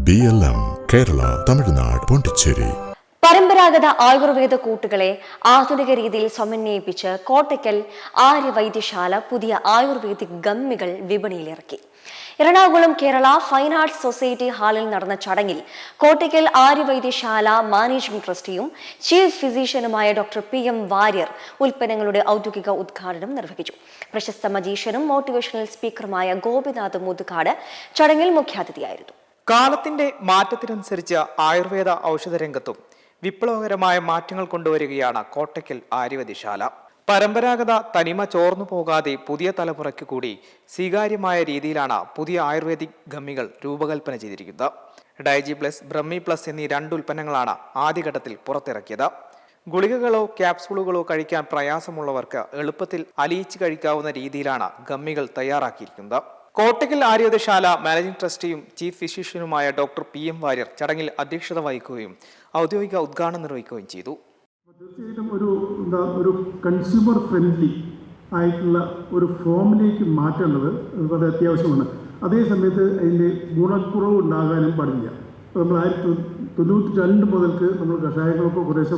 BLM Kerala, Tamil Nadu, Pondicherry. പരമ്പരാഗത ആയുർവേദ കൂട്ടുകളെ ആധുനിക രീതിയിൽ സമന്വയിപ്പിച്ച് കോട്ടയ്ക്കൽ ആര്യവൈദ്യശാല പുതിയ ആയുർവേദിക് ഗമ്മികൾ വിപണിയിലിറക്കി. Ernakulam Kerala fine arts society ഹാളിൽ നടന്ന ചടങ്ങിൽ കോട്ടയ്ക്കൽ ആര്യവൈദ്യശാല മാനേജിംഗ് ട്രസ്റ്റിയും ചീഫ് ഫിസിഷ്യനുമായ ഡോക്ടർ PM വാര്യർ ഉൽപ്പന്നങ്ങളുടെ ഔദ്യോഗിക ഉദ്ഘാടനം നിർവഹിച്ചു. പ്രശസ്ത മജീഷ്യനും മോട്ടിവേഷണൽ സ്പീക്കറുമായ ഗോപിനാഥ് മുതുകാട് ചടങ്ങിൽ മുഖ്യാതിഥിയായിരുന്നു. കാലത്തിന്റെ മാറ്റത്തിനനുസരിച്ച് ആയുർവേദ ഔഷധ രംഗത്തും വിപ്ലവകരമായ മാറ്റങ്ങൾ കൊണ്ടുവരികയാണ് കോട്ടയ്ക്കൽ ആര്യവൈദ്യശാല. പരമ്പരാഗത തനിമ ചോർന്നു പോകാതെ പുതിയ തലമുറയ്ക്ക് കൂടി സ്വീകാര്യമായ രീതിയിലാണ് പുതിയ ആയുർവേദിക് ഗമ്മികൾ രൂപകൽപ്പന ചെയ്തിരിക്കുന്നത്. ഡൈജി പ്ലസ്, ബ്രഹ്മി പ്ലസ് എന്നീ 2 ഉൽപ്പന്നങ്ങളാണ് ആദ്യഘട്ടത്തിൽ പുറത്തിറക്കിയത്. ഗുളികകളോ ക്യാപ്സൂളുകളോ കഴിക്കാൻ പ്രയാസമുള്ളവർക്ക് എളുപ്പത്തിൽ അലിയിച്ച് കഴിക്കാവുന്ന രീതിയിലാണ് ഗമ്മികൾ തയ്യാറാക്കിയിരിക്കുന്നത്. കോട്ടയ്ക്കൽ ആര്യവൈദ്യശാല മാനേജിംഗ് ട്രസ്റ്റിയും ചീഫ് ഫിസിഷ്യനുമായ ഡോക്ടർ PM വാര്യർ ചടങ്ങിൽ അധ്യക്ഷത വഹിക്കുകയും ഔദ്യോഗിക ഉദ്ഘാടനം നിർവഹിക്കുകയും ചെയ്തു. തീർച്ചയായിട്ടും ഒരു കൺസ്യൂമർ ഫ്രണ്ട്ലി ആയിട്ടുള്ള ഒരു ഫോമിലേക്ക് മാറ്റേണ്ടത് വളരെ അത്യാവശ്യമാണ്. അതേ സമയത്ത് അതിൻ്റെ ഗുണക്കുറവ് ഉണ്ടാകാനും പാടില്ല. ഇപ്പോൾ നമ്മൾ 1992 മുതൽക്ക് നമ്മൾ കഷായങ്ങളൊക്കെ കുറേശ്ശെ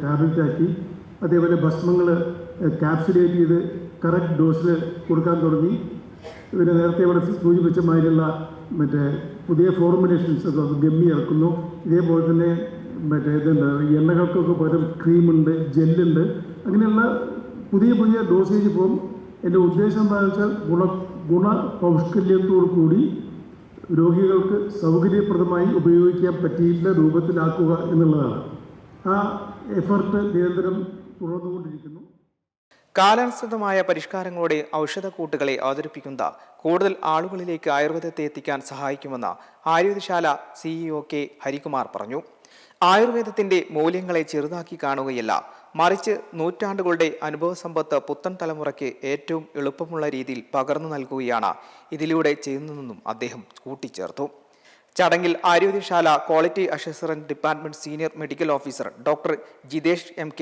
ടാബ്ലറ്റ് ആക്കി, അതേപോലെ ഭസ്മങ്ങൾ ക്യാപ്സുലേറ്റ് ചെയ്ത് കറക്റ്റ് ഡോസിൽ കൊടുക്കാൻ തുടങ്ങി. പിന്നെ നേരത്തെ ഇവിടെ സൂചിപ്പിച്ച മാതിരിയുള്ള പുതിയ ഫോർമുലേഷൻസ് ഗമ്മി ഇറക്കുന്നു. ഇതേപോലെ തന്നെ എണ്ണകൾക്കൊക്കെ പകരം ക്രീമുണ്ട്, ജെല്ലുണ്ട്, അങ്ങനെയുള്ള പുതിയ ഡോസേജ് ഫോം. എൻ്റെ ഉദ്ദേശം എന്താണെന്ന് വെച്ചാൽ ഗുണപൗഷ്കല്യത്തോടു കൂടി രോഗികൾക്ക് സൗകര്യപ്രദമായി ഉപയോഗിക്കാൻ പറ്റിയിട്ടുള്ള രൂപത്തിലാക്കുക എന്നുള്ളതാണ്. ആ എഫർട്ട് നിരന്തരം തുടർന്നുകൊണ്ടിരിക്കുന്നു. കാലാനുസൃതമായ പരിഷ്കാരങ്ങളോടെ ഔഷധക്കൂട്ടുകളെ അവതരിപ്പിക്കുന്ന കൂടുതൽ ആളുകളിലേക്ക് ആയുർവേദത്തെ എത്തിക്കാൻ സഹായിക്കുമെന്ന് ആയുർവേദശാല CEO K ഹരികുമാർ പറഞ്ഞു. ആയുർവേദത്തിന്റെ മൂല്യങ്ങളെ ചെറുതാക്കി കാണുകയല്ല, മറിച്ച് നൂറ്റാണ്ടുകളുടെ അനുഭവസമ്പത്ത് പുത്തൻ തലമുറയ്ക്ക് ഏറ്റവും എളുപ്പമുള്ള രീതിയിൽ പകർന്നു നൽകുകയാണ് ഇതിലൂടെ ചെയ്യുന്നതെന്നും അദ്ദേഹം കൂട്ടിച്ചേർത്തു. ചടങ്ങിൽ ആയുർവേദശാല quality assurance department senior medical officer doctor Jithesh MK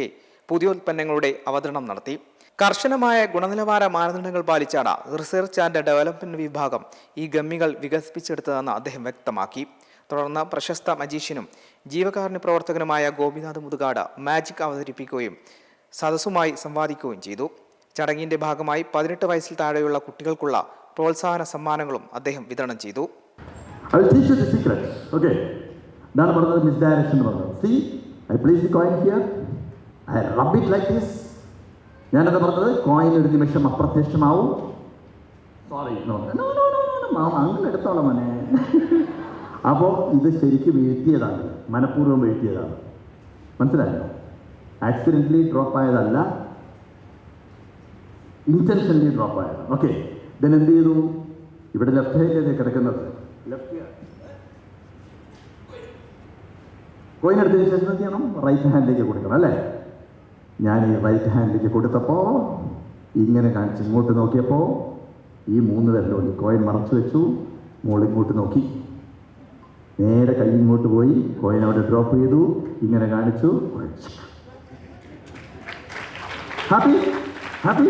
പുതിയ ഉൽപ്പന്നങ്ങളുടെ അവതരണം നടത്തി. കർശനമായ ഗുണനിലവാര മാനദണ്ഡങ്ങൾ പാലിച്ചാണ് റിസർച്ച് ആൻഡ് ഡെവലപ്മെന്റ് വിഭാഗം ഈ ഗമ്മികൾ വികസിപ്പിച്ചെടുത്തതെന്ന് അദ്ദേഹം വ്യക്തമാക്കി. തുടർന്ന് പ്രശസ്ത മജീഷ്യനും ജീവകാരുണ്യ പ്രവർത്തകനുമായ ഗോപിനാഥ് മുതുകാട് മാജിക് അവതരിപ്പിക്കുകയും സദസ്സുമായി സംവാദിക്കുകയും ചെയ്തു. ചടങ്ങിന്റെ ഭാഗമായി 18 വയസ്സിൽ താഴെയുള്ള കുട്ടികൾക്കുള്ള പ്രോത്സാഹന സമ്മാനങ്ങളും അദ്ദേഹം വിതരണം ചെയ്തു. ഞാനത് പറഞ്ഞത് കോയിൻ ഒരു നിമിഷം അപ്രത്യക്ഷമാവും. സോറി, അങ്ങനെ എടുത്തോളാം മോനെ. അപ്പോൾ ഇത് ശരിക്കും വീഴ്ത്തിയതാണ്, മനഃപൂർവ്വം വീഴ്ത്തിയതാണ്. മനസ്സിലായോ? ആക്സിഡൻ്റലി ഡ്രോപ്പ് ആയതല്ല, ഇൻറ്റൻഷനലി ഡ്രോപ്പ് ആയതാണ്. ഓക്കെ, ദെൻ എന്ത് ചെയ്തു? ഇവിടെ ലെഫ്റ്റ് ഹാൻഡിലേക്ക് കിടക്കുന്നത് കോയിൻ എടുത്തതിന് ശേഷം എന്ത് ചെയ്യണം? റൈറ്റ് ഹാൻഡിലേക്ക് കൊടുക്കണം അല്ലേ? ഞാൻ ഈ റൈറ്റ് ഹാൻഡിലേക്ക് കൊടുത്തപ്പോൾ ഇങ്ങനെ കാണിച്ച് ഇങ്ങോട്ട് നോക്കിയപ്പോൾ ഈ 3 വിരലുണ്ട്. കോയിൻ മറച്ചു വെച്ചു, ഇങ്ങോട്ട് നോക്കി, നേരെ കൈ ഇങ്ങോട്ട് പോയി, കോയിൻ അവിടെ ഡ്രോപ്പ് ചെയ്തു, ഇങ്ങനെ കാണിച്ചു. Happy happy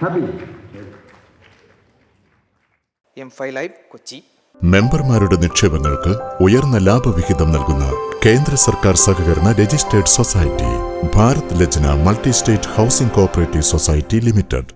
happy. M5 live Kochi. മെമ്പർമാരുടെ നിക്ഷേപങ്ങൾക്ക് ഉയർന്ന ലാഭവിഹിതം നൽകുന്ന കേന്ദ്ര സർക്കാർ സഹകരണ registered society Bharat Lajna multi state housing cooperative society limited.